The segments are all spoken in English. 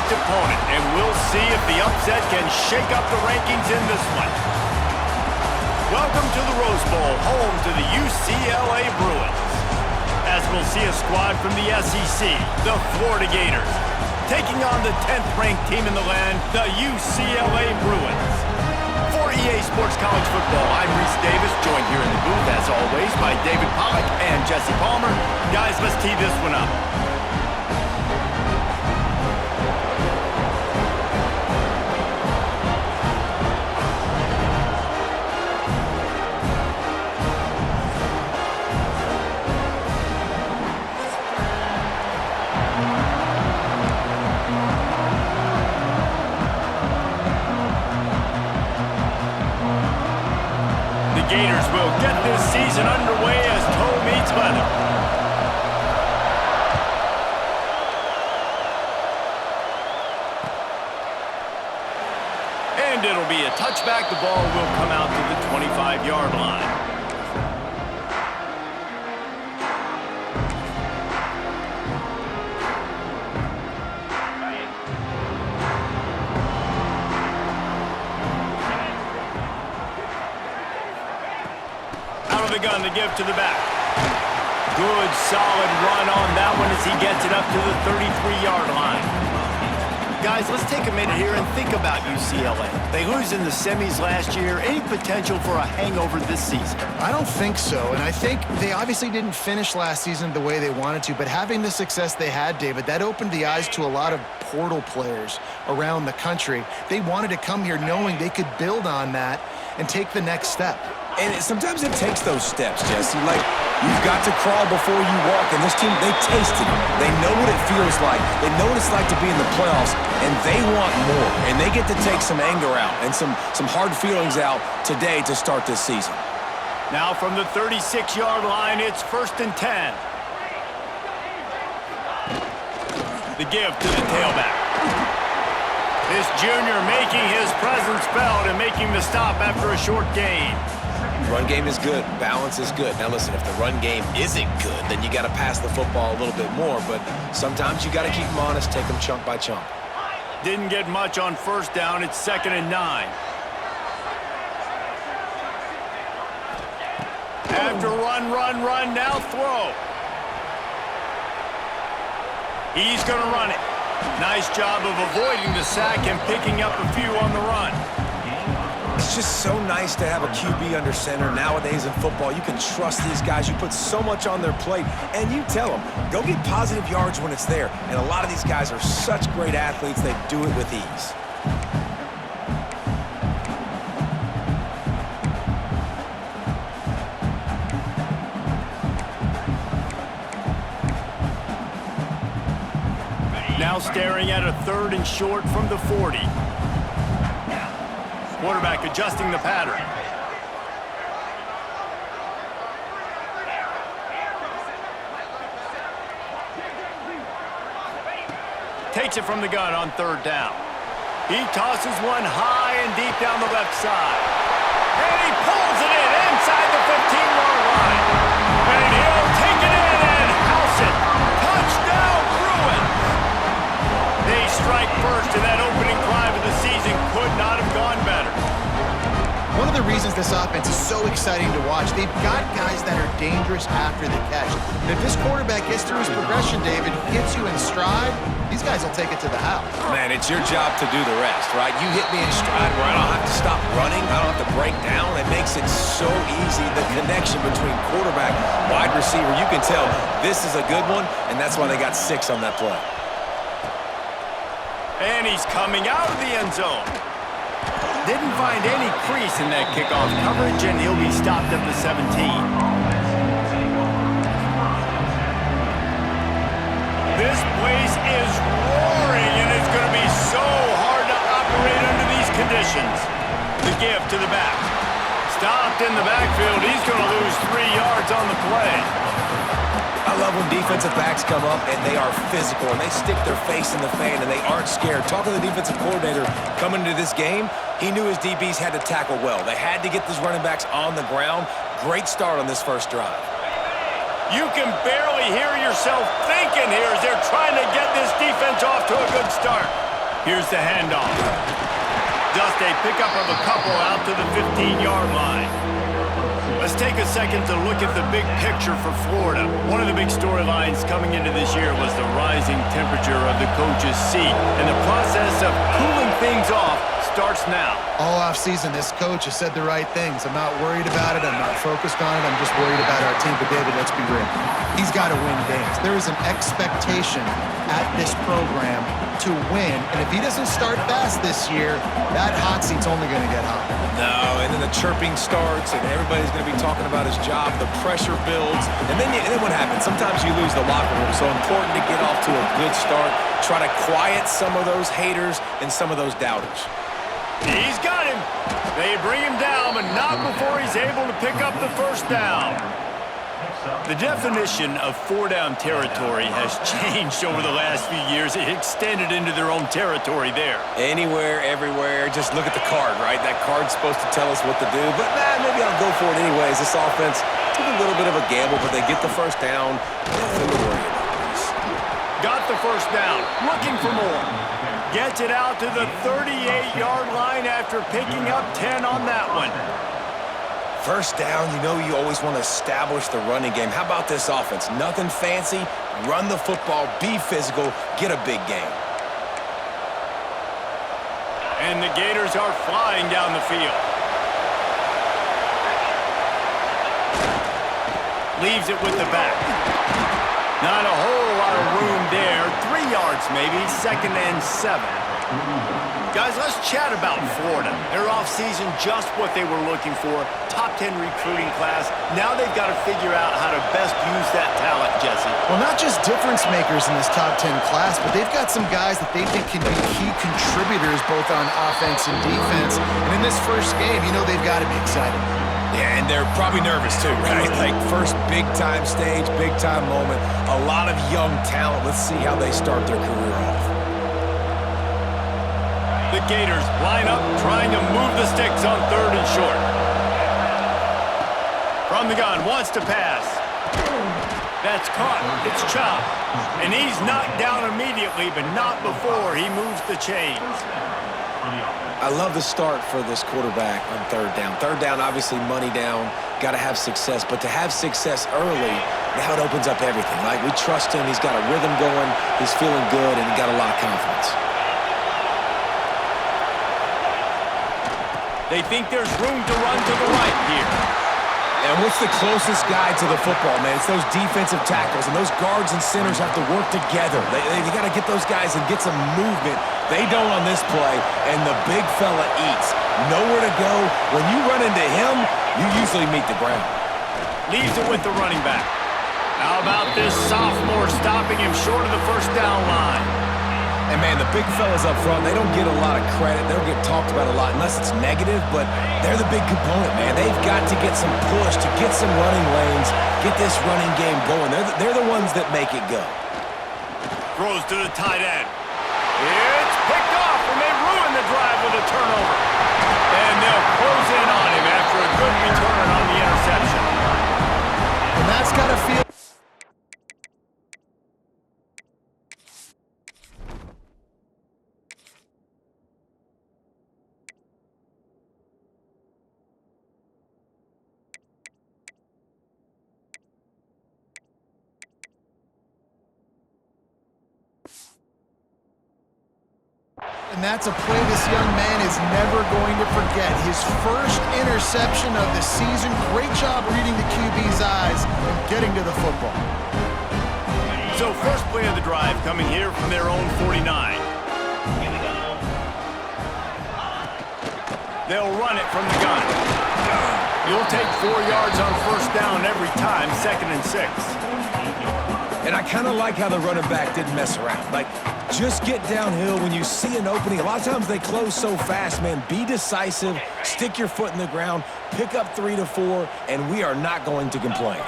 ranked opponent, and we'll see if the upset can shake up the rankings in this one. Welcome to the Rose Bowl, home to the UCLA Bruins. As we'll see a squad from the SEC, the Florida Gators, taking on the 10th-ranked team in the land, the UCLA Bruins. For EA Sports College Football, I'm Reese Davis, joined here in the booth, as always, by David Pollack and Jesse Palmer. Guys, let's tee this one up. Gators will get this season underway as toe meets leather. And it'll be a touchback. The ball will come out to the 25-yard line. Gun to give to the back. Good, solid run on that one as he gets it up to the 33-yard line. Guys, let's take a minute here and think about UCLA. They lose in the semis last year. Any potential for a hangover this season? I don't think so, and I think they obviously didn't finish last season the way they wanted to, but having the success they had, David, that opened the eyes to a lot of portal players around the country. They wanted to come here knowing they could build on that and take the next step. And sometimes it takes those steps, Jesse. Like, you've got to crawl before you walk. And this team, they tasted it. They know what it feels like. They know what it's like to be in the playoffs, and they want more. And they get to take some anger out and some hard feelings out today to start this season. Now from the 36-yard line, it's 1st and 10. The give to the tailback. This junior making his presence felt and making the stop after a short gain. Run game is good. Balance is good. Now, listen, if the run game isn't good, then you got to pass the football a little bit more. But sometimes you got to keep them honest, take them chunk by chunk. Didn't get much on 1st down. It's 2nd and 9. After run, now throw. He's going to run it. Nice job of avoiding the sack and picking up a few on the run. It's just so nice to have a QB under center. Nowadays in football, you can trust these guys. You put so much on their plate, and you tell them, go get positive yards when it's there. And a lot of these guys are such great athletes, they do it with ease. Now staring at a 3rd and short from the 40. Quarterback adjusting the pattern. Takes it from the gun on 3rd down. He tosses one high and deep down the left side. And he pulls it in inside the 15-yard line. And he'll take it in and house it. Touchdown, Bruins! They strike first, and that opening drive of the season could not have gone better. One of the reasons this offense is so exciting to watch, they've got guys that are dangerous after the catch. And if this quarterback gets through his progression, David, hits you in stride, these guys will take it to the house. Man, it's your job to do the rest, right? You hit me in stride where I don't have to stop running. I don't have to break down. It makes it so easy. The connection between quarterback, wide receiver, you can tell this is a good one, and that's why they got 6 on that play. And he's coming out of the end zone. Didn't find any crease in that kickoff coverage, and he'll be stopped at the 17. This place is roaring, and it's going to be so hard to operate under these conditions. The give to the back. Stopped in the backfield. He's going to lose 3 yards on the play. I love when defensive backs come up and they are physical and they stick their face in the fan and they aren't scared. Talking to the defensive coordinator coming into this game, he knew his DBs had to tackle well. They had to get these running backs on the ground. Great start on this first drive. You can barely hear yourself thinking here as they're trying to get this defense off to a good start. Here's the handoff. Just a pickup of a couple out to the 15-yard line. Let's take a second to look at the big picture for Florida. One of the big storylines coming into this year was the rising temperature of the coach's seat, and the process of cooling things off starts now. All offseason, this coach has said the right things. I'm not worried about it. I'm not focused on it. I'm just worried about our team. But, David, let's be real. He's got to win games. There is an expectation at this program to win, and if he doesn't start fast this year, that hot seat's only going to get hot. No, and then the chirping starts, and everybody's going to be talking about his job. The pressure builds, and then what happens? Sometimes you lose the locker room, so important to get off to a good start. Try to quiet some of those haters and some of those doubters. He's got him. They bring him down, but not before he's able to pick up the first down. The definition of four-down territory has changed over the last few years. It extended into their own territory there. Anywhere, everywhere, just look at the card, right? That card's supposed to tell us what to do, but maybe I'll go for it anyways. This offense took a little bit of a gamble, but they get the first down. Nothing to worry about. Got the first down, looking for more. Gets it out to the 38-yard line after picking up 10 on that one. First down, you always want to establish the running game. How about this offense? Nothing fancy. Run the football, be physical, get a big game. And the Gators are flying down the field. Leaves it with the back. Not a whole lot of room there. 3 yards maybe, 2nd and 7. Guys, let's chat about Florida. Their offseason, just what they were looking for. Top 10 recruiting class. Now they've got to figure out how to best use that talent, Jesse. Well, not just difference makers in this top 10 class, but they've got some guys that they think can be key contributors both on offense and defense. And in this first game, they've got to be excited. Yeah, and they're probably nervous too, right? Like first big-time stage, big-time moment. A lot of young talent. Let's see how they start their career off. The Gators line up, trying to move the sticks on 3rd and short. From the gun, wants to pass. That's caught. It's chopped. And he's knocked down immediately, but not before he moves the chains. I love the start for this quarterback on 3rd down. 3rd down, obviously money down. Got to have success. But to have success early, now it opens up everything. Like, we trust him. He's got a rhythm going. He's feeling good, and he got a lot of confidence. They think there's room to run to the right here. And what's the closest guy to the football, man? It's those defensive tackles, and those guards and centers have to work together. They got to get those guys and get some movement. They don't on this play, and the big fella eats. Nowhere to go. When you run into him, you usually meet the ground. Leaves it with the running back. How about this sophomore stopping him short of the first down line? And, man, the big fellas up front, they don't get a lot of credit. They don't get talked about a lot unless it's negative, but they're the big component, man. They've got to get some push, to get some running lanes, get this running game going. They're the ones that make it go. Throws to the tight end. It's picked off, and they ruin the drive with a turnover. And they'll close in on him after a good return on the interception. And that's got to feel... And that's a play this young man is never going to forget. His first interception of the season. Great job reading the QB's eyes and getting to the football. So first play of the drive coming here from their own 49. They'll run it from the gun. You'll take 4 yards on first down every time, 2nd and 6. And I kind of like how the running back didn't mess around. Like, just get downhill when you see an opening. A lot of times they close so fast, man. Be decisive, stick your foot in the ground, pick up 3 to 4, and we are not going to complain.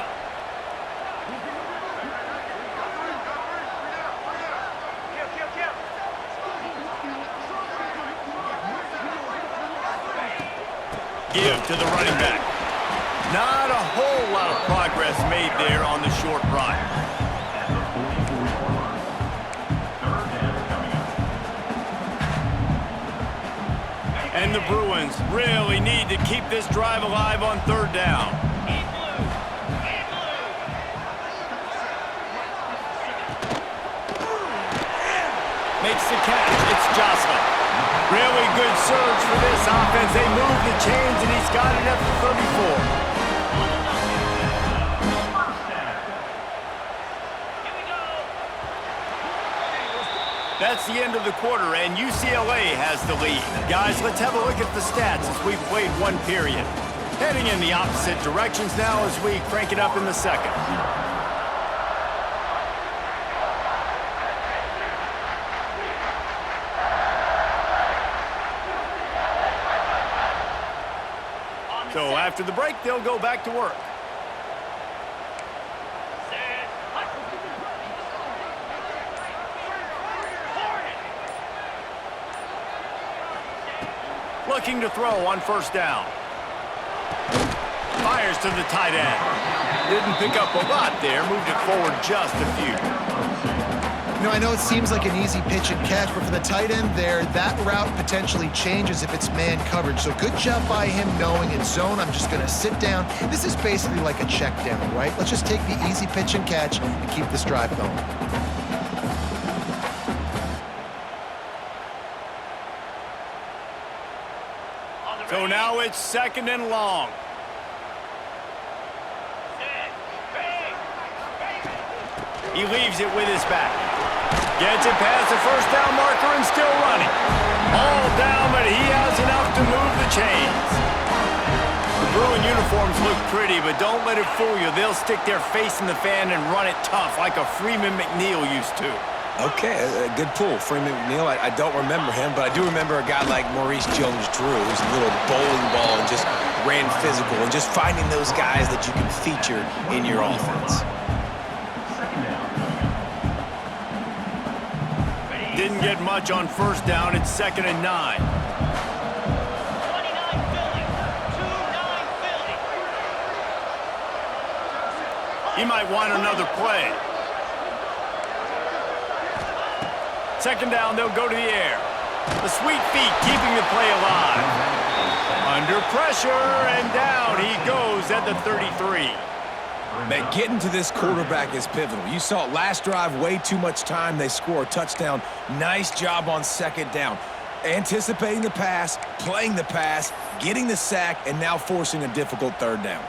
Give to the running back. Not a whole lot of progress made there on the short run. And the Bruins really need to keep this drive alive on third down. Makes the catch. It's Jocelyn. Really good surge for this offense. They move the chains, and he's got it at the 34. That's the end of the quarter, and UCLA has the lead. Guys, let's have a look at the stats as we've played one period. Heading in the opposite directions now as we crank it up in the second. So after the break, they'll go back to work. Looking to throw on first down. Fires to the tight end. Didn't pick up a lot there. Moved it forward just a few. You know, I know it seems like an easy pitch and catch, but for the tight end there, that route potentially changes if it's man coverage. So good job by him knowing it's zone. I'm just going to sit down. This is basically like a check down, right? Let's just take the easy pitch and catch and keep this drive going. So now it's second and long. He leaves it with his back. Gets it past the first down marker and still running. All down, but he has enough to move the chains. The Bruin uniforms look pretty, but don't let it fool you. They'll stick their face in the fan and run it tough like a Freeman McNeil used to. Okay, a good pull. Freeman McNeil, I don't remember him, but I do remember a guy like Maurice Jones-Drew, who's a little bowling ball and just ran physical, and just finding those guys that you can feature in your offense. Didn't get much on first down. It's second and 9. He might want another play. Second down, they'll go to the air. The sweet feet keeping the play alive. Under pressure, and down he goes at the 33. Man, getting to this quarterback is pivotal. You saw it last drive, way too much time. They score a touchdown. Nice job on second down. Anticipating the pass, playing the pass, getting the sack, and now forcing a difficult third down.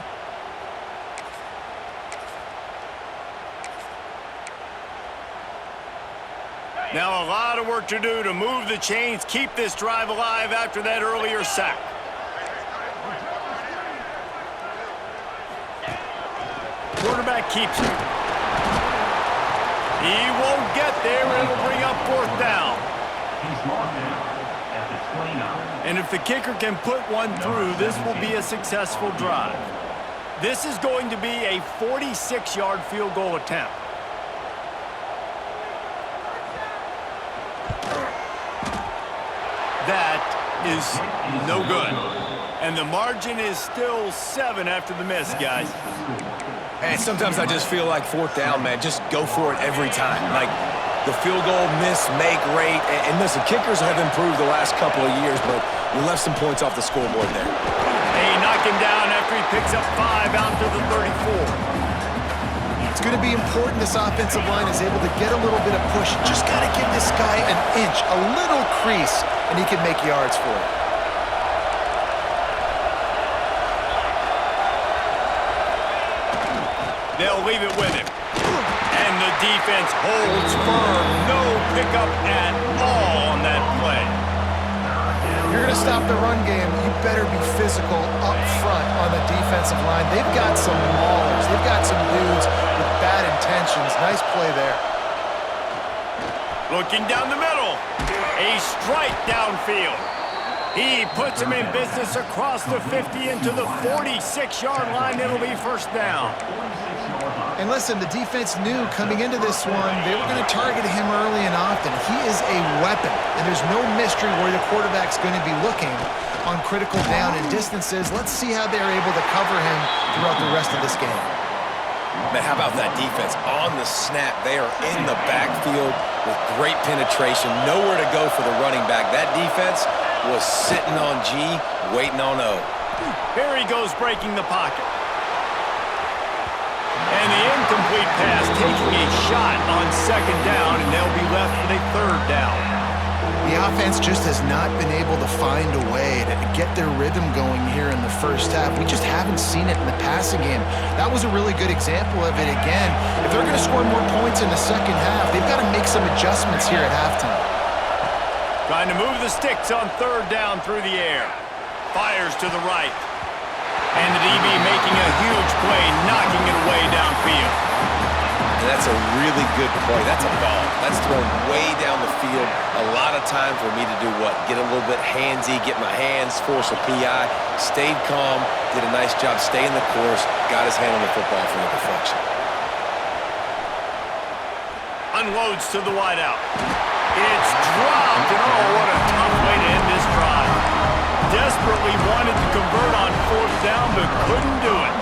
Now a lot of work to do to move the chains, keep this drive alive after that earlier sack. Quarterback keeps it. He won't get there, and it'll bring up fourth down. And if the kicker can put one through, this will be a successful drive. This is going to be a 46-yard field goal attempt. That is no good. And the margin is still 7 after the miss, guys. And sometimes I just feel like fourth down, man, just go for it every time. Like the field goal miss, make rate. And listen, kickers have improved the last couple of years, but we left some points off the scoreboard there. They knock him down after he picks up 5 out to the 34. It's going to be important this offensive line is able to get a little bit of push. Just got to give this guy an inch, a little crease, and he can make yards for it. They'll leave it with him. And the defense holds firm. No pickup at all on that play. If you're going to stop the run game, you better be physical up front on the defensive line. They've got some maulers. They've got some dudes with bad intentions. Nice play there. Looking down the middle. A strike downfield. He puts him in business across the 50 into the 46-yard line. It'll be first down. And listen, the defense knew coming into this one, they were going to target him early and often. He is a weapon, and there's no mystery where the quarterback's going to be looking on critical down and distances. Let's see how they're able to cover him throughout the rest of this game. Man, how about that defense? On the snap, they are in the backfield. with great penetration, nowhere to go for the running back. That defense was sitting on G, waiting on O. Here he goes breaking the pocket. And the incomplete pass taking a shot on second down, and they'll be left with a third down. The offense just has not been able to find a way to get their rhythm going here in the first half. We just haven't seen it in the passing game. That was a really good example of it again. If they're going to score more points in the second half, they've got to make some adjustments here at halftime. Trying to move the sticks on third down through the air. Fires to the right. And the DB making a huge play, knocking it away downfield. And that's a really good play. That's a ball. That's thrown way down the field. A lot of time for me to do what? Get a little bit handsy, get my hands, force a PI. Stayed calm, did a nice job staying the course, got his hand on the football for the deflection. Unloads to the wideout. It's dropped, and oh, what a tough way to end this drive. Desperately wanted to convert on fourth down, but couldn't do it.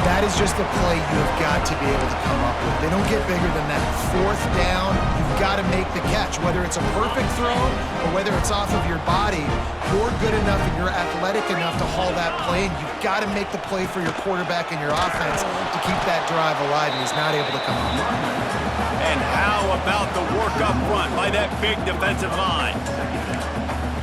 That is just a play you have got to be able to come up with. They don't get bigger than that. Fourth down, you've got to make the catch. Whether it's a perfect throw or whether it's off of your body, you're good enough and you're athletic enough to haul that play, and you've got to make the play for your quarterback and your offense to keep that drive alive, and he's not able to come up with it. And how about the work up front by that big defensive line?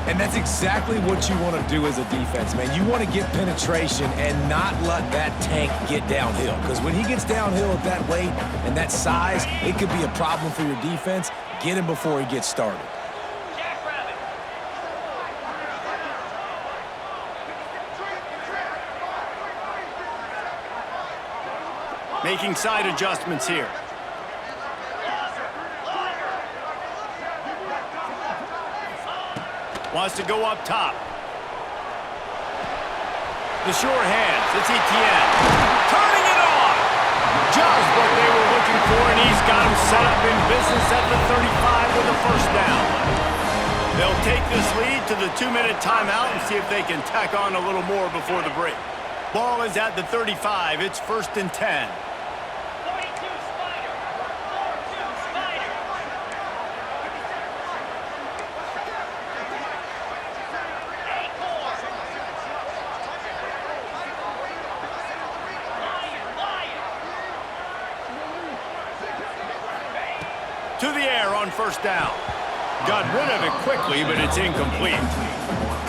And that's exactly what you want to do as a defense, man. You want to get penetration and not let that tank get downhill. Because when he gets downhill at that weight and that size, it could be a problem for your defense. Get him before he gets started. Making side adjustments here. Wants to go up top. The sure hands. It's Etienne. Turning it on. Just what they were looking for, and he's got him set up in business at the 35 with a first down. They'll take this lead to the 2-minute timeout and see if they can tack on a little more before the break. Ball is at the 35. It's 1st and 10. To the air on first down. Got rid of it quickly, but it's incomplete.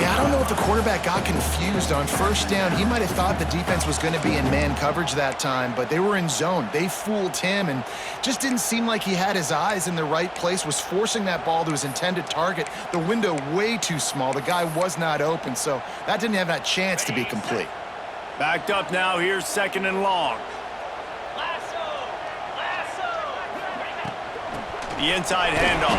Yeah, I don't know if the quarterback got confused on first down. He might have thought the defense was going to be in man coverage that time, but they were in zone. They fooled him and just didn't seem like he had his eyes in the right place, was forcing that ball to his intended target. The window way too small. The guy was not open, so that didn't have that chance to be complete. Backed up now. Here's 2nd and long. The inside handoff.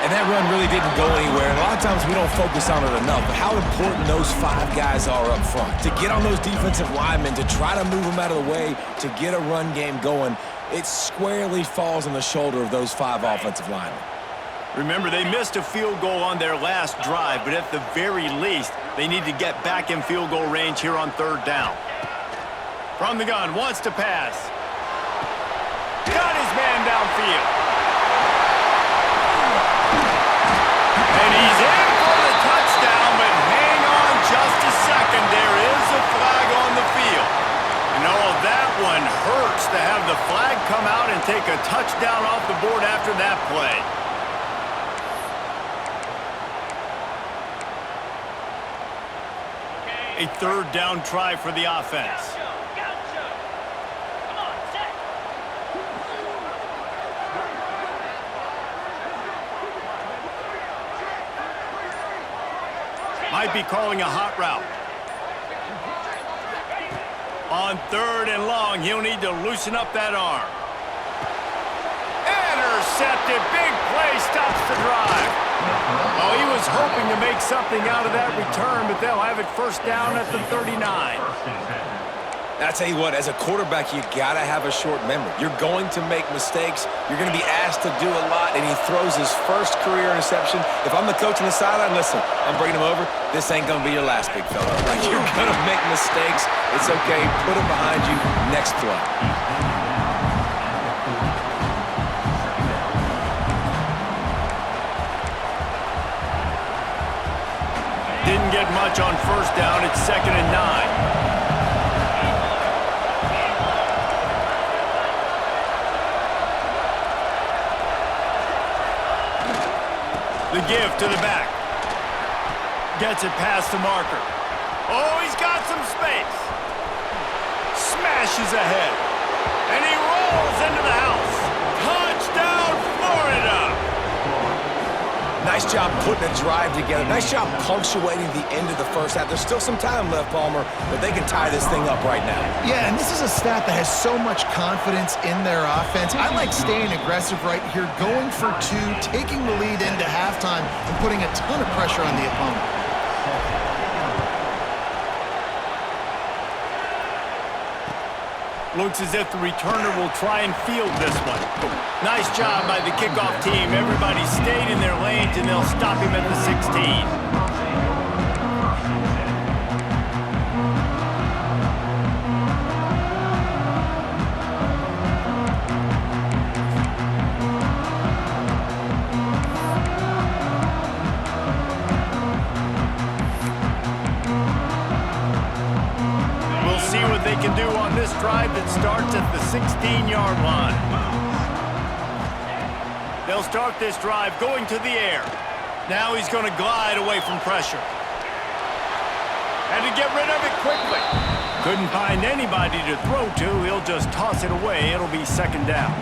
And that run really didn't go anywhere. And a lot of times we don't focus on it enough, but how important those 5 guys are up front. To get on those defensive linemen, to try to move them out of the way, to get a run game going, it squarely falls on the shoulder of those 5 offensive linemen. Remember, they missed a field goal on their last drive, but at the very least, they need to get back in field goal range here on 3rd down. From the gun, wants to pass. Got his man downfield. And he's in for the touchdown, but hang on just a second. There is a flag on the field. And oh, that one hurts to have the flag come out and take a touchdown off the board after that play. A 3rd down try for the offense. Might be calling a hot route. On 3rd and long, he'll need to loosen up that arm. Intercepted. Big play stops the drive. Oh, he was hoping to make something out of that return, but they'll have it 1st down at the 39. I tell you what, as a quarterback, you got to have a short memory. You're going to make mistakes. You're going to be asked to do a lot, and he throws his first career interception. If I'm the coach on the sideline, listen, I'm bringing him over. This ain't going to be your last, big fella. Like, you're going to make mistakes. It's okay. Put him behind you. Next play. did much on first down. It's 2nd and 9. The give to the back. Gets it past the marker. Oh, he's got some space. Smashes ahead. And he rolls into the house. Touchdown, Florida! Nice job putting a drive together. Nice job punctuating the end of the first half. There's still some time left, Palmer, but they can tie this thing up right now. Yeah, and this is a staff that has so much confidence in their offense. I like staying aggressive right here, going for two, taking the lead into halftime, and putting a ton of pressure on the opponent. Looks as if the returner will try and field this one. Nice job by the kickoff team. Everybody stayed in their lanes, and they'll stop him at the 16. They can do on this drive that starts at the 16-yard line. They'll start this drive going to the air. Now he's going to glide away from pressure. And to get rid of it quickly. Couldn't find anybody to throw to. He'll just toss it away. It'll be 2nd down.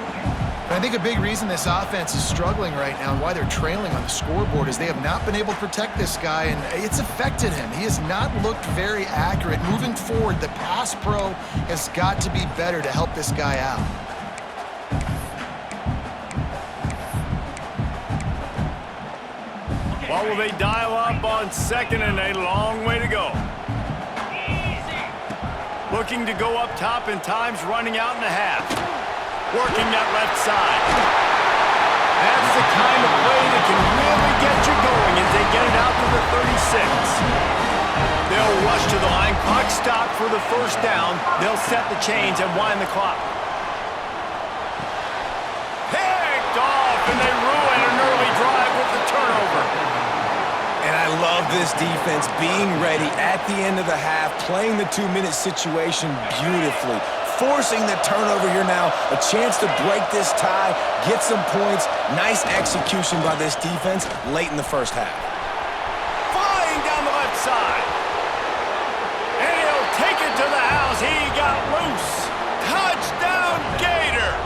I think a big reason this offense is struggling right now and why they're trailing on the scoreboard is they have not been able to protect this guy, and it's affected him. He has not looked very accurate. Moving forward, the pass pro has got to be better to help this guy out. What will they dial up on 2nd and a long way to go? Looking to go up top, and time's running out in the half. Working that left side. That's the kind of play that can really get you going as they get it out to the 36. They'll rush to the line. Clock stopped for the first down. They'll set the chains and wind the clock. Picked off, and they ruin an early drive with the turnover. And I love this defense being ready at the end of the half, playing the 2-minute situation beautifully. Forcing the turnover here now, a chance to break this tie, get some points. Nice execution by this defense late in the first half. Flying down the left side. And he'll take it to the house. He got loose. Touchdown, Gators.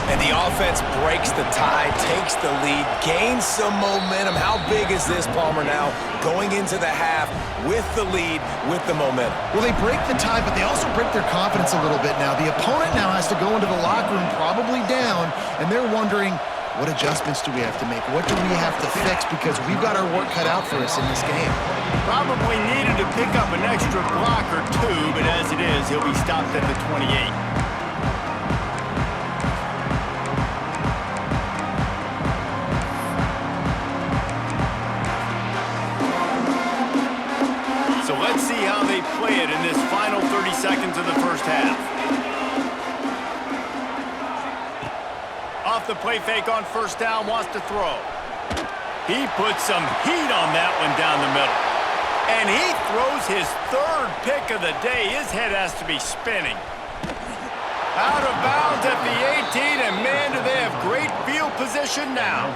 And the offense breaks the tie, takes the lead, gains some momentum. How big is this, Palmer, now going into the half with the lead, with the momentum? Well, they break the tie, but they also break their confidence a little bit now. The opponent now has to go into the locker room probably down, and they're wondering, what adjustments do we have to make? What do we have to fix? Because we've got our work cut out for us in this game. Probably needed to pick up an extra block or two, but as it is, he'll be stopped at the 28. So let's see how they play it in this final 30 seconds of the first half. Off the play fake on first down, wants to throw. He puts some heat on that one down the middle. And he throws his 3rd pick of the day. His head has to be spinning. Out of bounds at the 18, and man, do they have great field position now.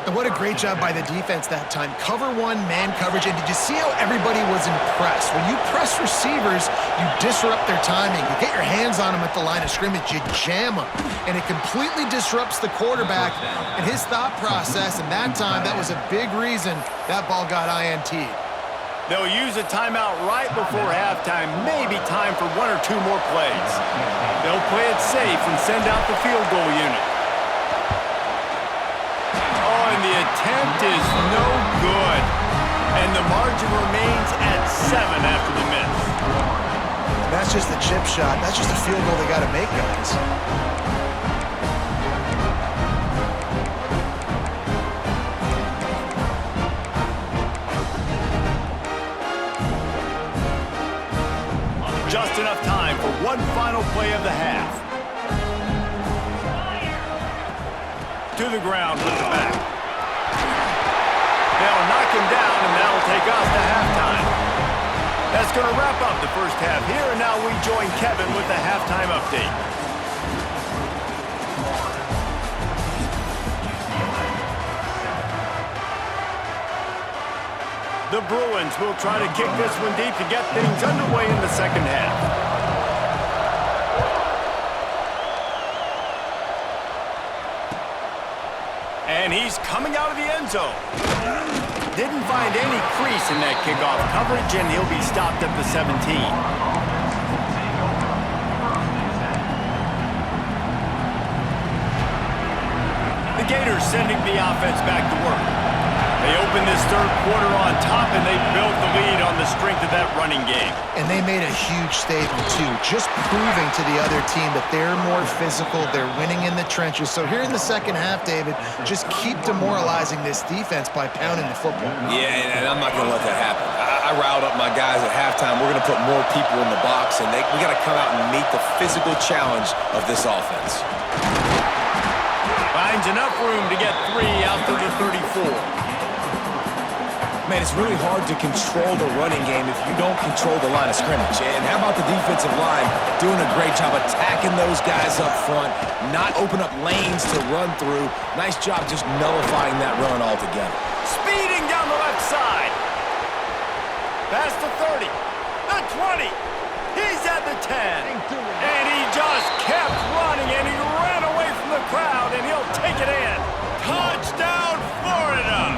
And what a great job by the defense that time. Cover 1, man coverage, and did you see how everybody was impressed? When you press receivers, you disrupt their timing. You get your hands on them at the line of scrimmage, you jam them, and it completely disrupts the quarterback and his thought process, and that time, that was a big reason that ball got INT'd. They'll use a timeout right before halftime, maybe time for 1 or 2 more plays. They'll play it safe and send out the field goal unit. Oh, and the attempt is no good. And the margin remains at 7 after the miss. That's just a chip shot. That's just a field goal they got to make, guys. Just enough time for one final play of the half. To the ground with the back. They'll knock second down, and that'll take us to halftime. That's going to wrap up the first half here, and now we join Kevin with the halftime update. The Bruins will try to kick this one deep to get things underway in the second half. And he's coming out of the end zone. Didn't find any crease in that kickoff coverage, and he'll be stopped at the 17. The Gators sending the offense back to work. They opened this third quarter on top, and they built the lead on the strength of that running game. And they made a huge statement, too, just proving to the other team that they're more physical, they're winning in the trenches. So here in the second half, David, just keep demoralizing this defense by pounding the football. Yeah, and I'm not going to let that happen. I riled up my guys at halftime. We're going to put more people in the box, and we got to come out and meet the physical challenge of this offense. Finds enough room to get 3 out to the 34. Man, it's really hard to control the running game if you don't control the line of scrimmage. And how about the defensive line doing a great job attacking those guys up front, not open up lanes to run through. Nice job just nullifying that run altogether. Speeding down the left side. Past the 30, the 20. He's at the 10. And he just kept running, and he ran away from the crowd, and he'll take it in. Touchdown, Florida!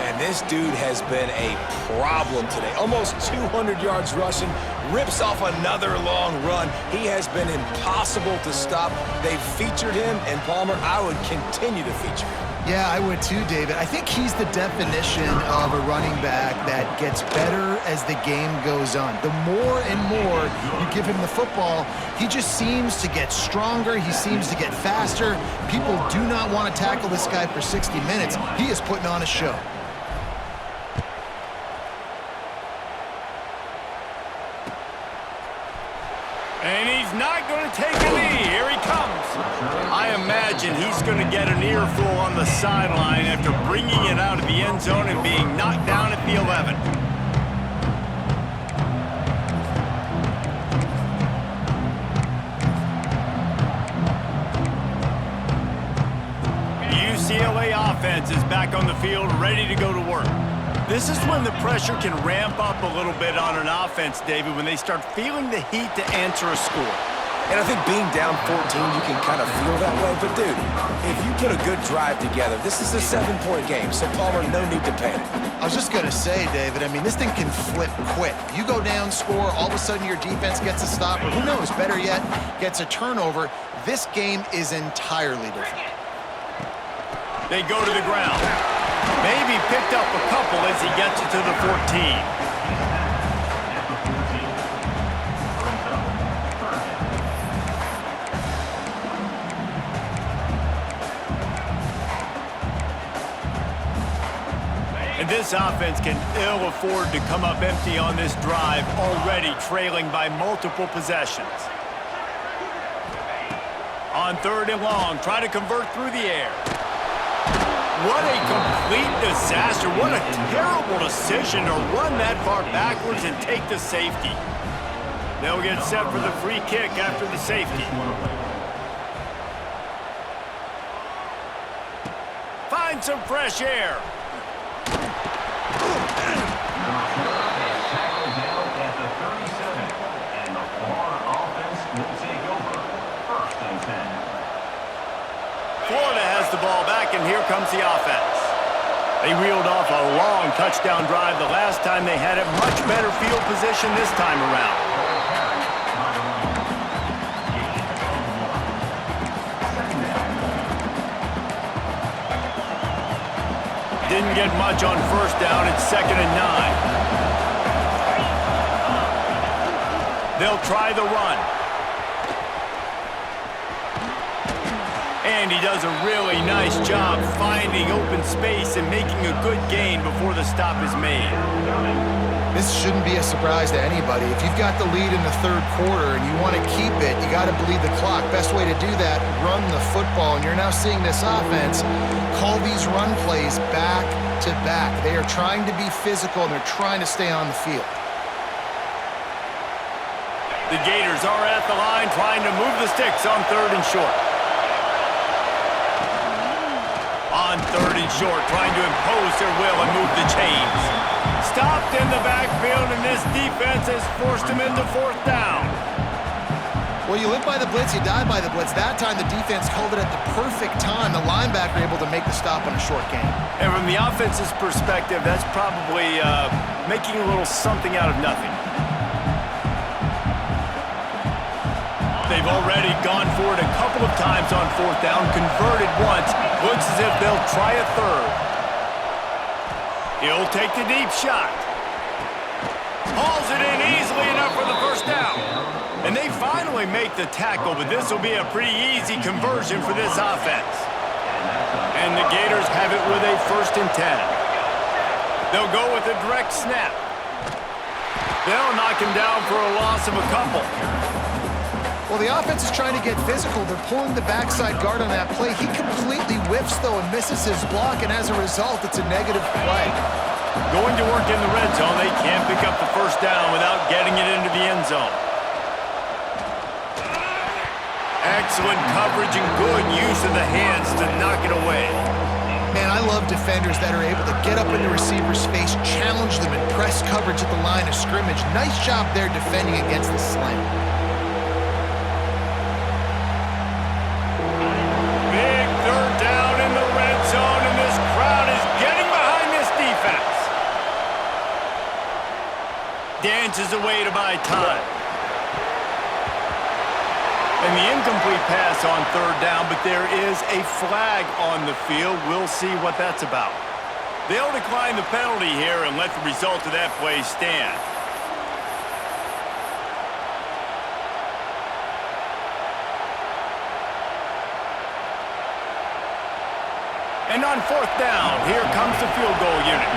And this dude has been a problem today. Almost 200 yards rushing, rips off another long run. He has been impossible to stop. They've featured him, and Palmer, I would continue to feature him. Yeah, I would too, David. I think he's the definition of a running back that gets better as the game goes on. The more and more you give him the football, he just seems to get stronger. He seems to get faster. People do not want to tackle this guy for 60 minutes. He is putting on a show. And he's not going to take a knee. Here he comes. I imagine he's going to get an earful on the sideline after bringing it out of the end zone and being knocked down at the 11. The UCLA offense is back on the field, ready to go to work. This is when the pressure can ramp up a little bit on an offense, David, when they start feeling the heat to answer a score. And I think being down 14, you can kind of feel that way. But, dude, if you put a good drive together, this is a 7-point game, so Palmer, no need to panic. I was just going to say, David, I mean, this thing can flip quick. You go down, score, all of a sudden your defense gets a stop, or who knows, better yet, gets a turnover. This game is entirely different. They go to the ground. Maybe picked up a couple as he gets it to the 14. And this offense can ill afford to come up empty on this drive, already trailing by multiple possessions. On 3rd and long, try to convert through the air. What a complete disaster. What a terrible decision to run that far backwards and take the safety. They'll get set for the free kick after the safety. Find some fresh air. Florida has the ball back, and here comes the offense. They reeled off a long touchdown drive the last time they had it. Much better field position this time around. Didn't get much on 1st down. It's 2nd and 9. They'll try the run. And he does a really nice job finding open space and making a good gain before the stop is made. This shouldn't be a surprise to anybody. If you've got the lead in the third quarter and you want to keep it, you got to bleed the clock. Best way to do that, run the football. And you're now seeing this offense call these run plays back to back. They are trying to be physical, and they're trying to stay on the field. The Gators are at the line trying to move the sticks on 3rd and short. On 3rd and short, trying to impose their will and move the chains. Stopped in the backfield, and this defense has forced him into 4th down. Well, you live by the blitz, you die by the blitz. That time the defense called it at the perfect time. The linebacker able to make the stop on a short gain. And from the offense's perspective, that's probably making a little something out of nothing. They've already gone for it a couple of times on 4th down, converted once. Looks as if they'll try a 3rd. He'll take the deep shot. Hauls it in easily enough for the 1st down. And they finally make the tackle, but this will be a pretty easy conversion for this offense. And the Gators have it with a 1st and 10. They'll go with a direct snap. They'll knock him down for a loss of a couple. Well, the offense is trying to get physical. They're pulling the backside guard on that play. He completely whiffs, though, and misses his block, and as a result, it's a negative play. Going to work in the red zone, they can't pick up the 1st down without getting it into the end zone. Excellent coverage and good use of the hands to knock it away. Man, I love defenders that are able to get up in the receiver's face, challenge them, and press coverage at the line of scrimmage. Nice job there defending against the slant. Big 3rd down in the red zone, and this crowd is getting behind this defense. Dances away to buy time. And the incomplete pass on 3rd down, but there is a flag on the field. We'll see what that's about. They'll decline the penalty here and let the result of that play stand. And on 4th down, here comes the field goal unit.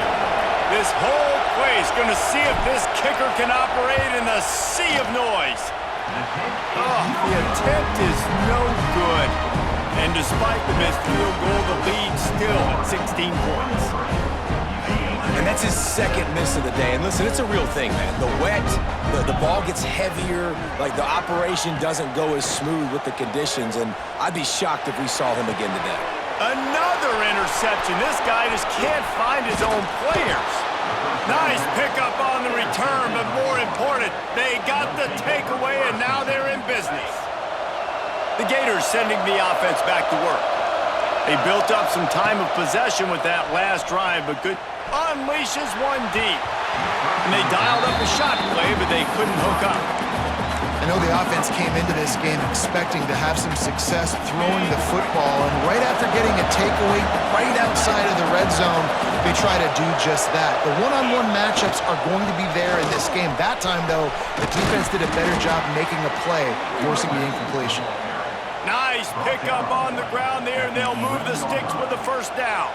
This whole play is going to see if this kicker can operate in the sea of noise. Oh, the attempt is no good. And despite the missed field goal, the lead still at 16 points. And that's his 2nd miss of the day. And listen, it's a real thing, man. The wet, the ball gets heavier, like the operation doesn't go as smooth with the conditions, and I'd be shocked if we saw him again today. Another interception. This guy just can't find his own players. Nice pickup on the return, but more important, they got the takeaway, and now they're in business. The Gators sending the offense back to work. They built up some time of possession with that last drive, but good unleashes one deep. And they dialed up a shot play, but they couldn't hook up. I know the offense came into this game expecting to have some success throwing the football, and right after getting a takeaway right outside of the red zone, they try to do just that. The one-on-one matchups are going to be there in this game. That time, though, the defense did a better job making a play, forcing the incompletion. Nice pickup on the ground there, and they'll move the sticks with the 1st down.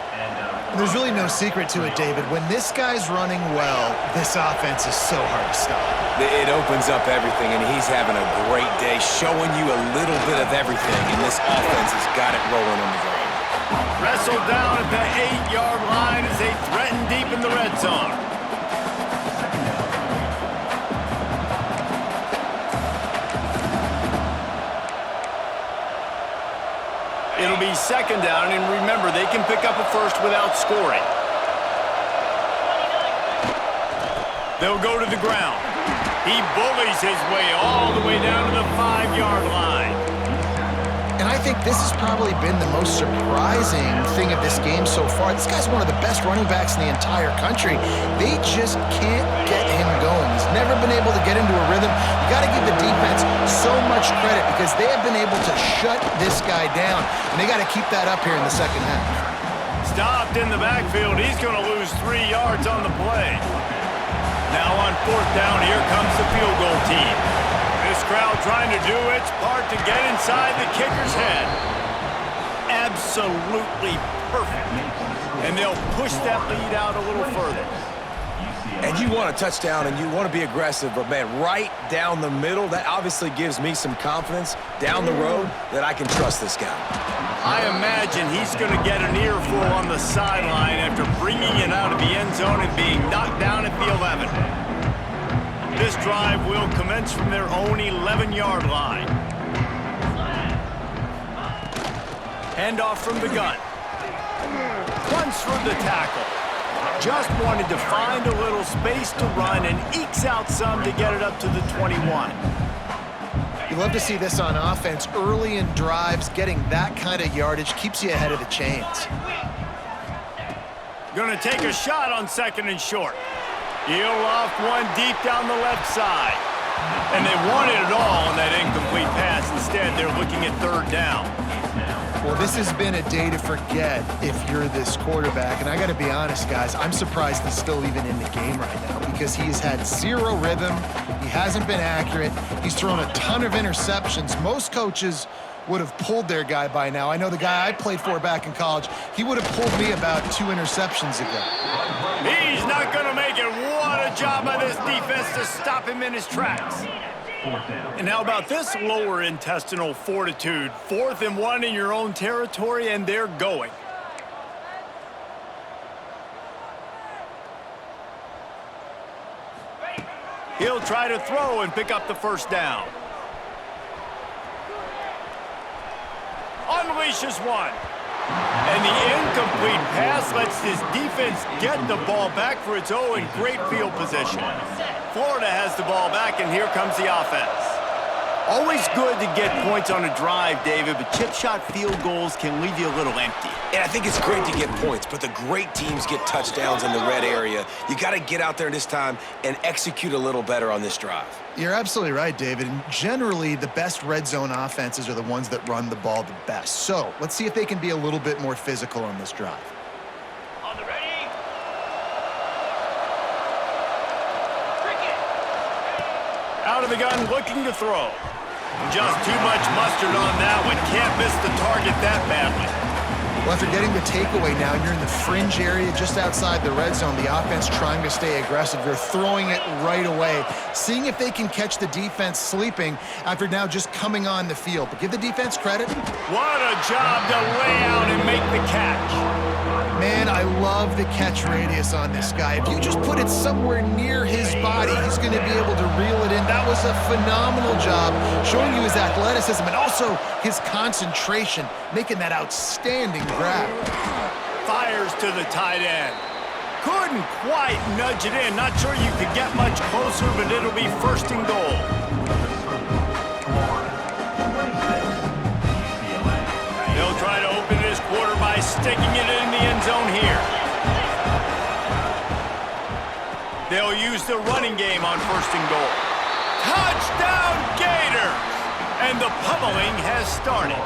There's really no secret to it, David. When this guy's running well, this offense is so hard to stop. It opens up everything, and he's having a great day, showing you a little bit of everything, and this offense has got it rolling on the ground. Wrestled down at the 8-yard line as they threaten deep in the red zone. It'll be 2nd down, and remember, they can pick up a 1st without scoring. They'll go to the ground. He bullies his way all the way down to the 5-yard line. And I think this has probably been the most surprising thing of this game so far. This guy's one of the best running backs in the entire country. They just can't get him going. He's never been able to get into a rhythm. You got to give the defense so much credit because they have been able to shut this guy down, and they got to keep that up here in the 2nd half. Stopped in the backfield. He's going to lose 3 yards on the play. Now on 4th down, here comes the field goal team. This crowd trying to do its part to get inside the kicker's head. absolutely perfect. And they'll push that lead out a little further. And you want a touchdown and you want to be aggressive, but man, right down the middle, that obviously gives me some confidence down the road that I can trust this guy. I imagine he's going to get an earful on the sideline after bringing it out of the end zone and being knocked down at the 11. This drive will commence from their own 11-yard line. Handoff from the gun. Punts for the tackle. Just wanted to find a little space to run and ekes out some to get it up to the 21. You love to see this on offense. Early in drives, getting that kind of yardage keeps you ahead of the chains. Going to take a shot on 2nd and short. He'll off one deep down the left side. And they wanted it all on that incomplete pass. Instead, they're looking at 3rd down. Well, this has been a day to forget if you're this quarterback. And I got to be honest, guys, I'm surprised he's still even in the game right now because he has had zero rhythm. He hasn't been accurate. He's thrown a ton of interceptions. Most coaches would have pulled their guy by now. I know the guy I played for back in college, he would have pulled me about 2 interceptions ago. He's not going to make it. What a job by this defense to stop him in his tracks. And how about this lower intestinal fortitude? 4th and 1 in your own territory, and they're going. He'll try to throw and pick up the 1st down. Unleashes one. And the incomplete pass lets this defense get the ball back for its own great field position. Florida has the ball back, and here comes the offense. Always good to get points on a drive, David, but chip shot field goals can leave you a little empty. And I think it's great to get points, but the great teams get touchdowns in the red area. You got to get out there this time and execute a little better on this drive. You're absolutely right, David. And generally, the best red zone offenses are the ones that run the ball the best. So let's see if they can be a little bit more physical on this drive. On the ready. Out of the gun, looking to throw. Just too much mustard on that one. Can't miss the target that badly. Well, after getting the takeaway now, you're in the fringe area just outside the red zone. The offense trying to stay aggressive. They're throwing it right away, seeing if they can catch the defense sleeping after now just coming on the field. But give the defense credit. What a job to lay out and make the catch. Man, I love the catch radius on this guy. If you just put it somewhere near his body, he's going to be able to reel it in. That was a phenomenal job, showing you his athleticism and also his concentration, making that outstanding grab. Fires to the tight end. Couldn't quite nudge it in. Not sure you could get much closer, but it'll be 1st and goal. They'll try to open this quarter by sticking it in the end zone here. They'll use the running game on 1st and goal. Touchdown Gators! And the pummeling has started.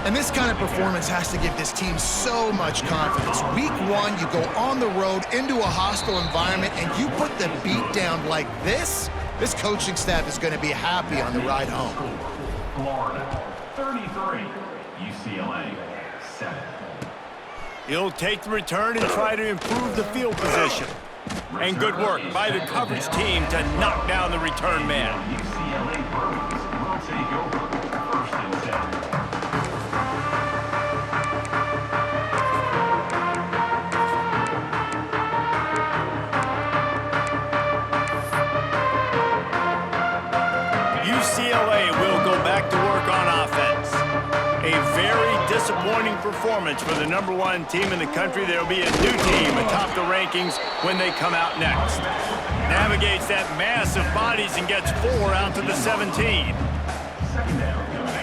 And this kind of performance has to give this team so much confidence. Week 1, you go on the road into a hostile environment and you put the beat down like this coaching staff is going to be happy on the ride home. Florida, 33. UCLA, 7. He'll take the return and try to improve the field position. And good work by the coverage team to knock down the return man. UCLA Bruins will take over 1st and 10. UCLA will go back to work on offense. A very disappointing performance for the #1 team in the country. There will be a new team atop the rankings when they come out next. Navigates that mass of bodies and gets 4 out to the 17.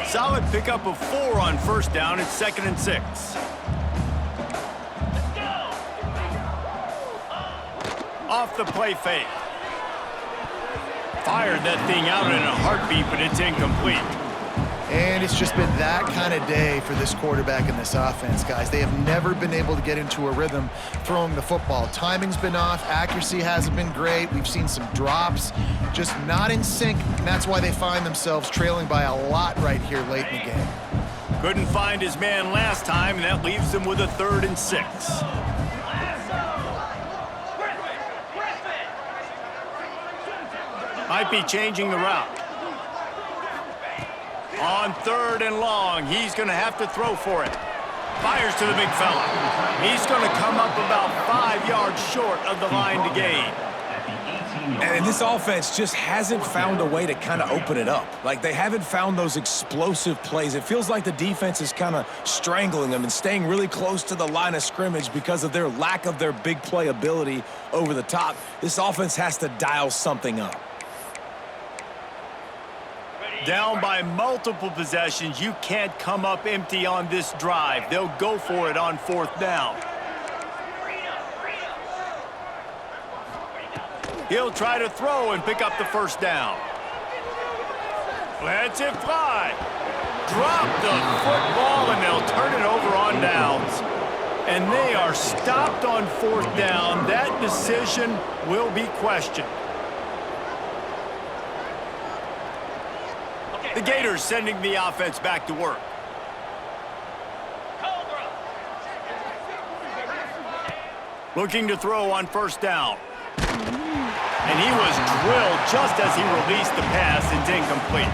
Solid pickup of 4 on 1st down. It's 2nd and 6. Off the play fake. Fired that thing out in a heartbeat, but it's incomplete. And it's just been that kind of day for this quarterback and this offense, guys. They have never been able to get into a rhythm throwing the football. Timing's been off. Accuracy hasn't been great. We've seen some drops, just not in sync. And that's why they find themselves trailing by a lot right here late in the game. Couldn't find his man last time, and that leaves him with a 3rd and 6. Might be changing the route. On 3rd and long, he's going to have to throw for it. Fires to the big fella. He's going to come up about 5 yards short of the line to gain. And this offense just hasn't found a way to kind of open it up. Like, they haven't found those explosive plays. It feels like the defense is kind of strangling them and staying really close to the line of scrimmage because of their lack of their big play ability over the top. This offense has to dial something up. Down by multiple possessions, you can't come up empty on this drive. They'll go for it on 4th down. He'll try to throw and pick up the 1st down. Lets it fly. Drop the football, and they'll turn it over on downs. And they are stopped on 4th down. That decision will be questioned. The Gators sending the offense back to work. Looking to throw on 1st down. And he was drilled just as he released the pass. It's incomplete.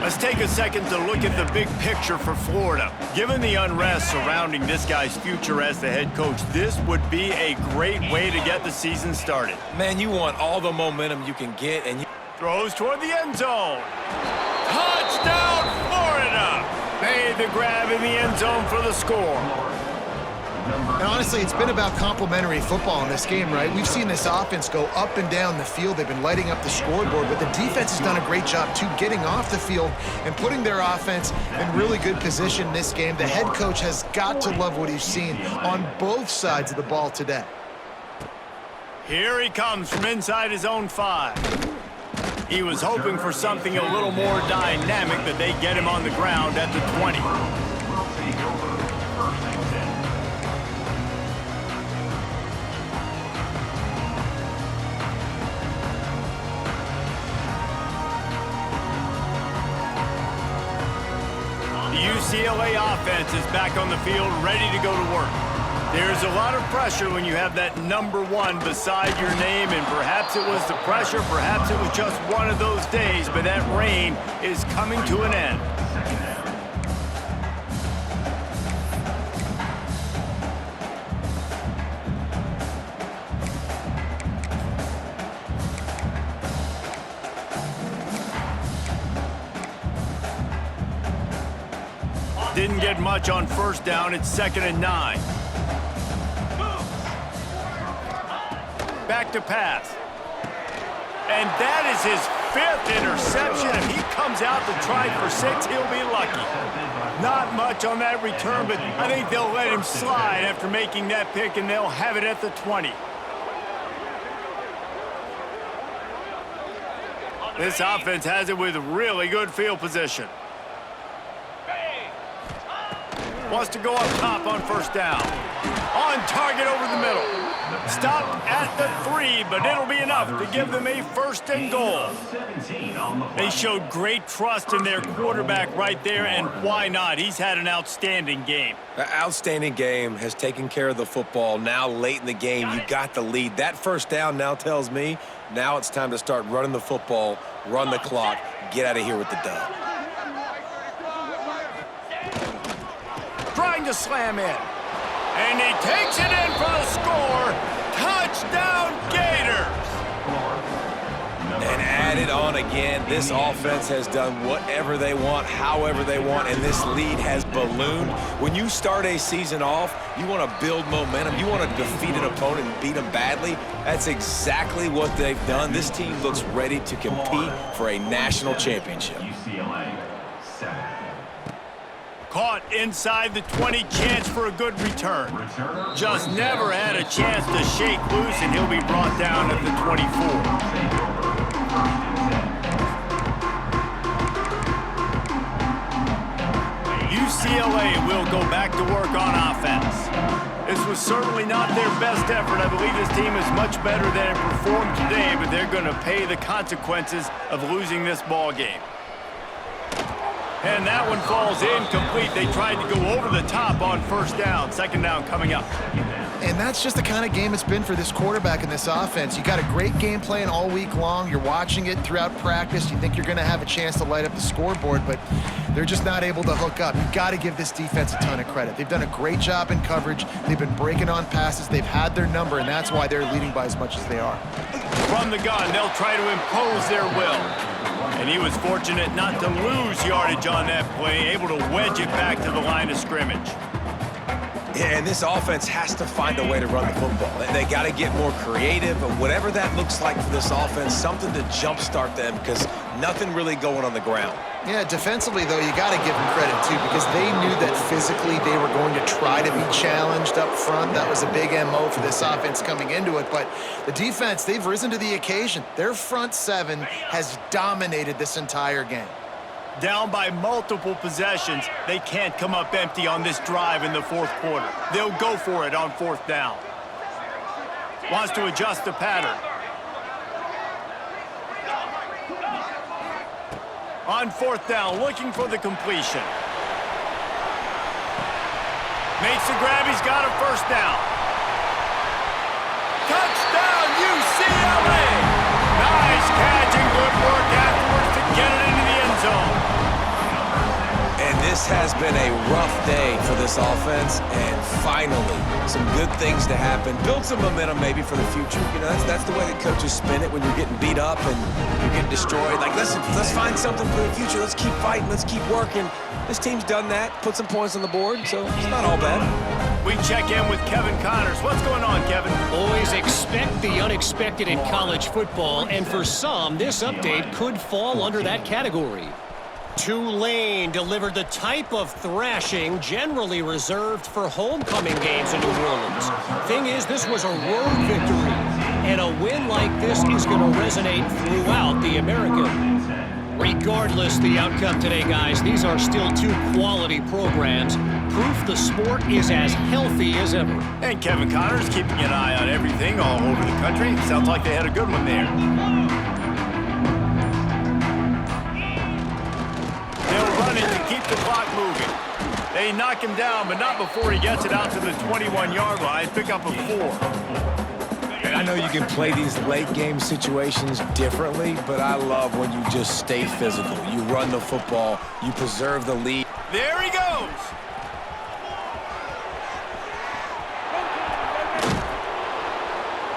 Let's take a second to look at the big picture for Florida. Given the unrest surrounding this guy's future as the head coach, this would be a great way to get the season started. Man, you want all the momentum you can get, and you throws toward the end zone. Touchdown, Florida! Made the grab in the end zone for the score. And honestly, it's been about complementary football in this game, right? We've seen this offense go up and down the field. They've been lighting up the scoreboard, but the defense has done a great job, too, getting off the field and putting their offense in really good position in this game. The head coach has got to love what he's seen on both sides of the ball today. Here he comes from inside his own 5. He was hoping for something a little more dynamic, but they get him on the ground at the 20. The UCLA offense is back on the field, ready to go to work. There's a lot of pressure when you have that number 1 beside your name, and perhaps it was the pressure, perhaps it was just one of those days, but that reign is coming to an end. Didn't get much on 1st down. It's 2nd and 9. Back to pass. And that is his 5th interception. If he comes out to try for 6, he'll be lucky. Not much on that return, but I think they'll let him slide after making that pick, and they'll have it at the 20. This offense has it with really good field position. Wants to go up top on 1st down. On target over the middle. Stopped at the 3, but it'll be enough to give them a 1st and goal. They showed great trust in their quarterback right there, and why not? He's had an outstanding game. The outstanding game, has taken care of the football. Now late in the game, you got the lead. That 1st down now tells me now it's time to start running the football, run the clock, get out of here with the dub. Trying to slam in. And he takes it in for the score. Touchdown, Gators! And add it on again. This offense has done whatever they want, however they want, and this lead has ballooned. When you start a season off, you want to build momentum. You want to defeat an opponent and beat them badly. That's exactly what they've done. This team looks ready to compete for a national championship. UCLA 7. Caught inside the 20, chance for a good return. Just never had a chance to shake loose, and he'll be brought down at the 24. UCLA will go back to work on offense. This was certainly not their best effort. I believe this team is much better than it performed today, but they're going to pay the consequences of losing this ball game. And that one falls incomplete. They tried to go over the top on first down. Second down coming up. And that's just the kind of game it's been for this quarterback in this offense. You got a great game plan all week long. You're watching it throughout practice. You think you're going to have a chance to light up the scoreboard, but they're just not able to hook up. You've got to give this defense a ton of credit. They've done a great job in coverage. They've been breaking on passes. They've had their number, and that's why they're leading by as much as they are. From the gun, they'll try to impose their will. And he was fortunate not to lose yardage on that play, able to wedge it back to the line of scrimmage. Yeah, and this offense has to find a way to run the football. They got to get more creative, and whatever that looks like for this offense, something to jumpstart them because nothing really going on the ground. Yeah, defensively, though, you got to give them credit, too, because they knew that physically they were going to try to be challenged up front. That was a big MO for this offense coming into it. But the defense, they've risen to the occasion. Their front seven has dominated this entire game. Down by multiple possessions, they can't come up empty on this drive in the fourth quarter. They'll go for it on fourth down. Wants to adjust the pattern. On fourth down, looking for the completion. Makes the grab, he's got a first down. Touchdown, UCLA! Nice catch and good work afterwards to get it into the end zone. And this has been a rough day for this offense, and finally, some good things to happen. Build some momentum maybe for the future. You know, that's the way that coaches spin it when you're getting beat up and you're getting destroyed. Like, listen, let's find something for the future. Let's keep fighting. Let's keep working. This team's done that, put some points on the board, so it's not all bad. We check in with Kevin Connors. What's going on, Kevin? Always expect the unexpected in college football, and for some, this update could fall under that category. Tulane delivered the type of thrashing generally reserved for homecoming games in New Orleans. Thing is, this was a road victory, and a win like this is going to resonate throughout the American. Regardless the outcome today, guys, these are still two quality programs. Proof the sport is as healthy as ever. And Kevin Connors keeping an eye on everything all over the country. Sounds like they had a good one there. They'll run it to keep the clock moving. They knock him down, but not before he gets it out to the 21-yard line. Pick up a 4. And I know you can play these late game situations differently, but I love when you just stay physical. You run the football, you preserve the lead. There he goes.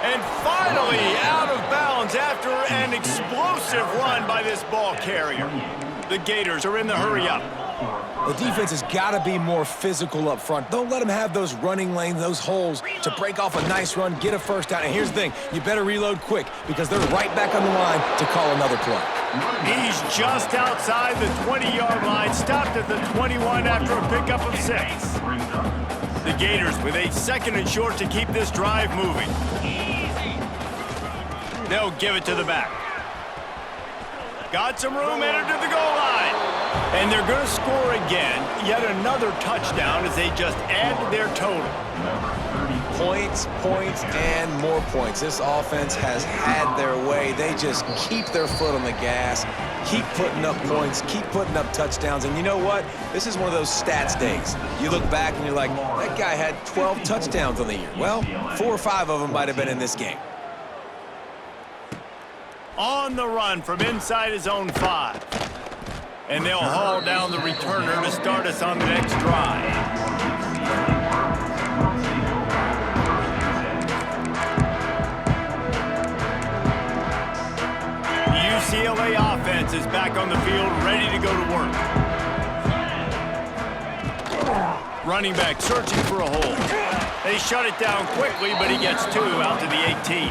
And finally out of bounds after an explosive run by this ball carrier. The Gators are in the hurry up. The defense has got to be more physical up front. Don't let them have those running lanes, those holes to break off a nice run, get a first down. And here's the thing, you better reload quick because they're right back on the line to call another play. He's just outside the 20-yard line, stopped at the 21 after a pickup of 6. The Gators with a second and short to keep this drive moving. They'll give it to the back. Got some room, headed to the goal line. And they're going to score again. Yet another touchdown as they just add to their total. Points, points, and more points. This offense has had their way. They just keep their foot on the gas, keep putting up points, keep putting up touchdowns. And you know what? This is one of those stats days. You look back and you're like, that guy had 12 touchdowns on the year. Well, 4 or 5 of them might have been in this game. On the run from inside his own 5. And they'll haul down the returner to start us on the next drive. The UCLA offense is back on the field, ready to go to work. Running back searching for a hole. They shut it down quickly, but he gets 2 out to the 18.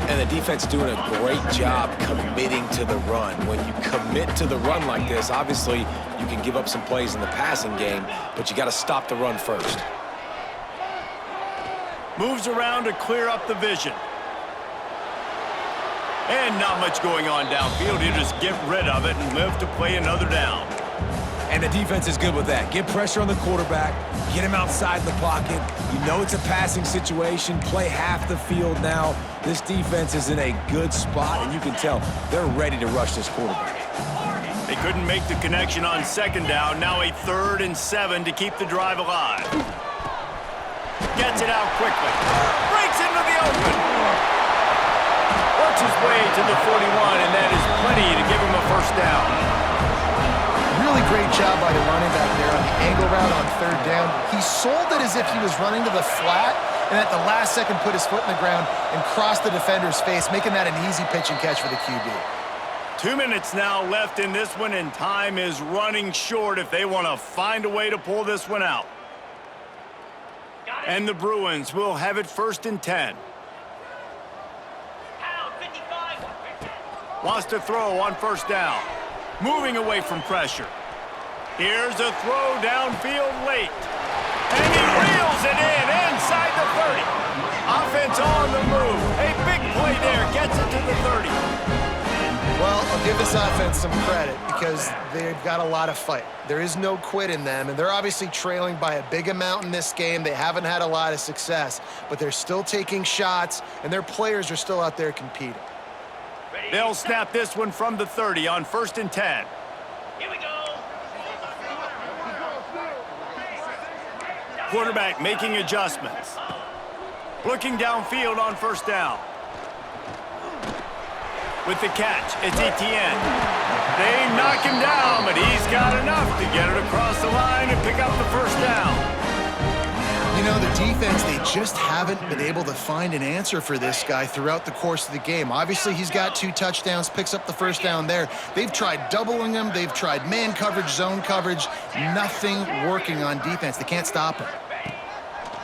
And the defense doing a great job committing to the run. When you commit to the run like this, obviously you can give up some plays in the passing game, but you got to stop the run first. Moves around to clear up the vision. And not much going on downfield. You just get rid of it and live to play another down. And the defense is good with that. Get pressure on the quarterback, get him outside the pocket. You know it's a passing situation. Play half the field now. This defense is in a good spot, and you can tell they're ready to rush this quarterback. They couldn't make the connection on second down. Now a 3rd and 7 to keep the drive alive. Gets it out quickly. Breaks into the open. Works his way to the 41, and that is plenty to give him a first down. Really great job by the running back there on the angle route on 3rd down. He sold it as if he was running to the flat, and at the last second put his foot in the ground and crossed the defender's face, making that an easy pitch and catch for the QB. 2 minutes now left in this one, and time is running short if they want to find a way to pull this one out. And the Bruins will have it 1st and 10. Wants to throw on 1st down. Moving away from pressure. Here's a throw downfield late. And he reels it in inside the 30. Offense on the move. A big play there. Gets it to the 30. Well, I'll give this offense some credit because they've got a lot of fight. There is no quit in them, and they're obviously trailing by a big amount in this game. They haven't had a lot of success, but they're still taking shots, and their players are still out there competing. They'll snap this one from the 30 on 1st and 10. Here we go. Quarterback making adjustments. Looking downfield on 1st down. With the catch, it's Etienne. They knock him down, but he's got enough to get it across the line and pick up the 1st down. You know, the defense, they just haven't been able to find an answer for this guy throughout the course of the game. Obviously, he's got 2 touchdowns, picks up the 1st down there. They've tried doubling him. They've tried man coverage, zone coverage. Nothing working on defense. They can't stop him.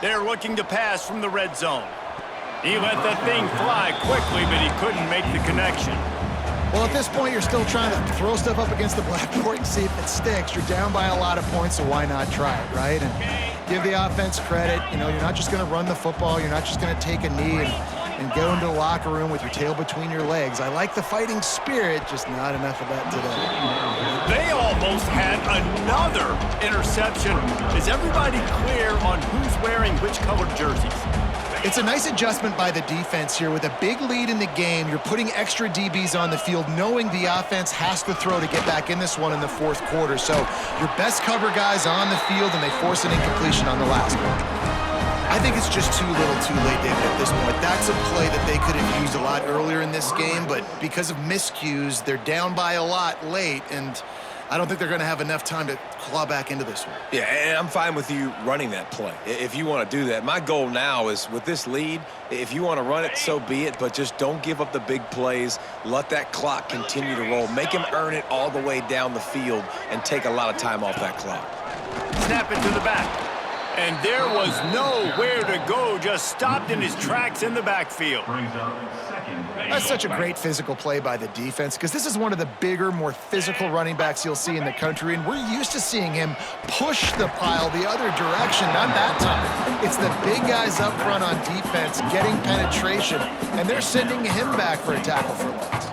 They're looking to pass from the red zone. He let that thing fly quickly, but he couldn't make the connection. Well, at this point, you're still trying to throw stuff up against the blackboard and see if it sticks. You're down by a lot of points, so why not try it, right? And give the offense credit. You know, you're not just going to run the football. You're not just going to take a knee and go into the locker room with your tail between your legs. I like the fighting spirit, just not enough of that today. They almost had another interception. Is everybody clear on who's wearing which colored jerseys? It's a nice adjustment by the defense here. With a big lead in the game, you're putting extra DBs on the field, knowing the offense has to throw to get back in this one in the 4th quarter. So your best cover guys on the field, and they force an incompletion on the last one. I think it's just too little too late, David, at this point. That's a play that they could have used a lot earlier in this game, but because of miscues, they're down by a lot late, and I don't think they're going to have enough time to claw back into this one. Yeah, and I'm fine with you running that play if you want to do that. My goal now is with this lead, if you want to run it, so be it, but just don't give up the big plays. Let that clock continue to roll. Make him earn it all the way down the field and take a lot of time off that clock. Snap it to the back. And there was nowhere to go, just stopped in his tracks in the backfield. Brings up 2nd. That's such a great physical play by the defense because this is one of the bigger, more physical running backs you'll see in the country, and we're used to seeing him push the pile the other direction. Not that time. It's the big guys up front on defense getting penetration, and they're sending him back for a tackle for loss.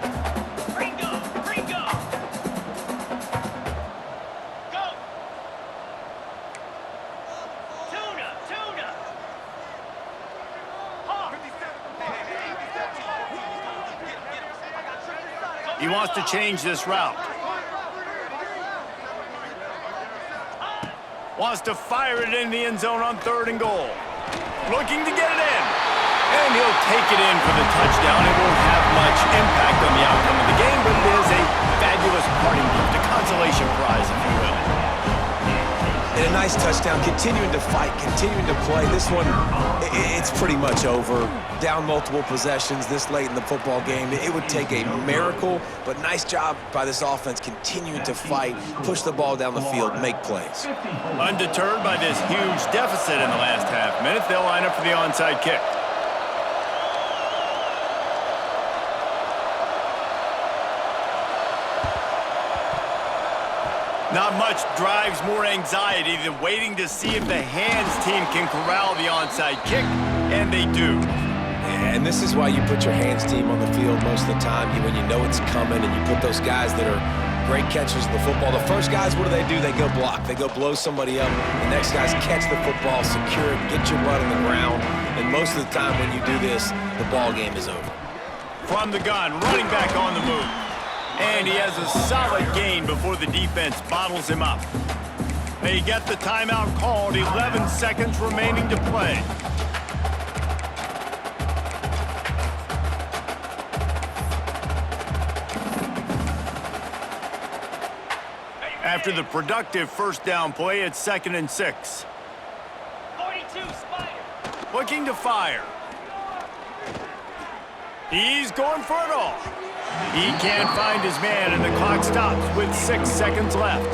He wants to change this route. Wants to fire it in the end zone on 3rd and goal. Looking to get it in. And he'll take it in for the touchdown. It won't have much impact on the outcome of the game, but it is a fabulous parting gift, a consolation prize, if you will. And a nice touchdown, continuing to fight, continuing to play. This one, it's pretty much over. Down multiple possessions this late in the football game. It would take a miracle, but nice job by this offense continuing to fight, push the ball down the field, make plays. Undeterred by this huge deficit in the last half minute, they'll line up for the onside kick. Not much drives more anxiety than waiting to see if the hands team can corral the onside kick, and they do. And this is why you put your hands team on the field most of the time when you know it's coming, and you put those guys that are great catchers of the football. The first guys, what do? They go block. They go blow somebody up. The next guys catch the football, secure it, get your butt on the ground. And most of the time when you do this, the ball game is over. From the gun, running back on the move. And he has a solid gain before the defense bottles him up. They get the timeout called, 11 seconds remaining to play. After the productive first down play, it's 2nd and 6. 42, Spider. Looking to fire. He's going for it all. He can't find his man, and the clock stops with 6 seconds left.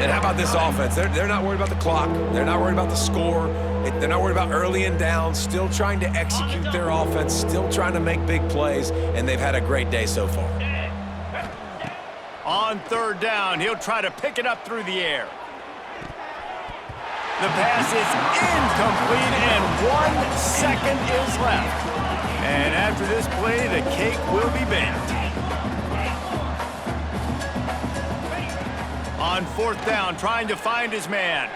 And how about this offense? They're not worried about the clock. They're not worried about the score. They're not worried about early and down. Still trying to execute their offense. Still trying to make big plays, and they've had a great day so far. On 3rd down, he'll try to pick it up through the air. The pass is incomplete, and 1 second is left. And after this play, the cake will be baked. On 4th down, trying to find his man.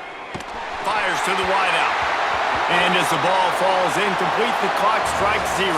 Fires to the wideout. And as the ball falls incomplete, the clock strikes 0.